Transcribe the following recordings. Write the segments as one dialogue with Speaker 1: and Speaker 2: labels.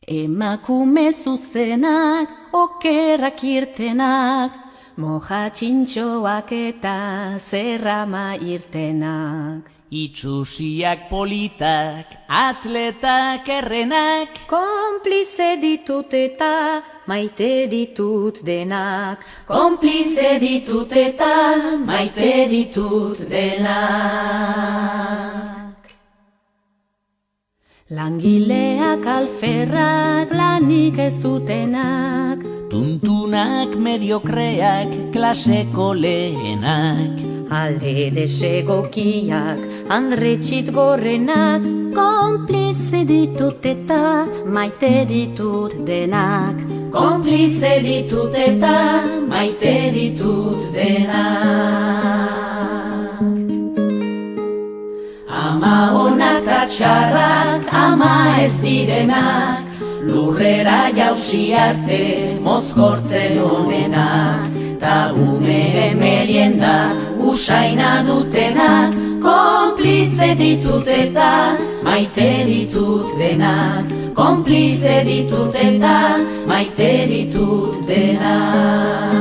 Speaker 1: Emakume zuzenak, okerrak irtenak, moja txintxoak eta zerrama irtenak.
Speaker 2: Itxusiak politak, atletak errenak,
Speaker 1: Konplize ditut eta maite ditut denak. Konplize ditut eta maite ditut denak. Langileak alferrak, lanik ez dutenak,
Speaker 2: tuntunak mediokreak, klaseko lehenak,
Speaker 1: alde desegokiak, handretxit gorrenak, konplize ditut eta maite ditut denak. Konplize ditut eta maite ditut denak. Ama onak ta txarrak, ama ez direnak, lurrera jausi arte mozkortzen onenak, ta ume merienda usaina dutenak, konplize ditut eta maite ditut denak. Konplize ditut eta maite ditut denak.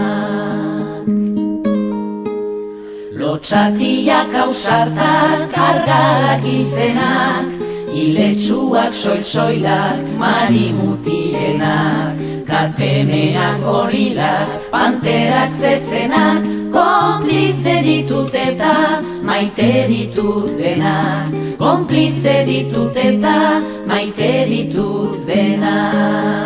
Speaker 1: Lotxatiak ausartak, argalak izenak, iletsuak soil-soilak, marimutienak, katemeak gorilak, panterak zezenak, konplize ditut eta maite ditut denak. Konplize ditut eta maite ditut denak.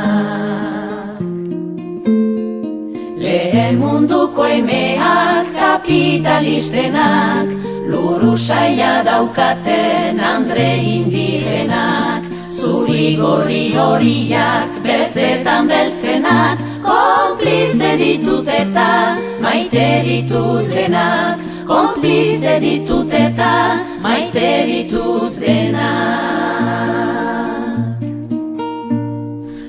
Speaker 1: Lehen munduko emeak, kapitalistenak, luru saia daukaten andre indigenak, zuri gorri horiak, beltzetan beltzenak, konplize ditut eta maite ditut denak. Konplize ditut eta maite ditut denak.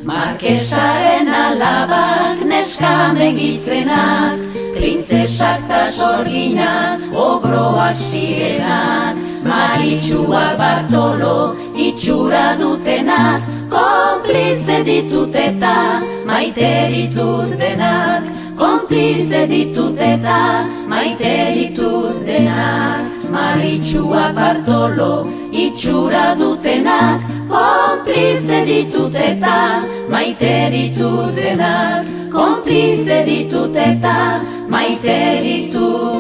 Speaker 1: Markesaren alabak, neskame gizenak, printzesak ta sorginak, ogroak sirenak, Maritxua Bartolo itxura dutenak, konplize ditut eta maite ditut denak. Konplize ditut eta maite ditut denak. Maritxua Bartolo itxura dutenak, konplize ditut eta maite ditut denak. Konplize ditut eta maite ditut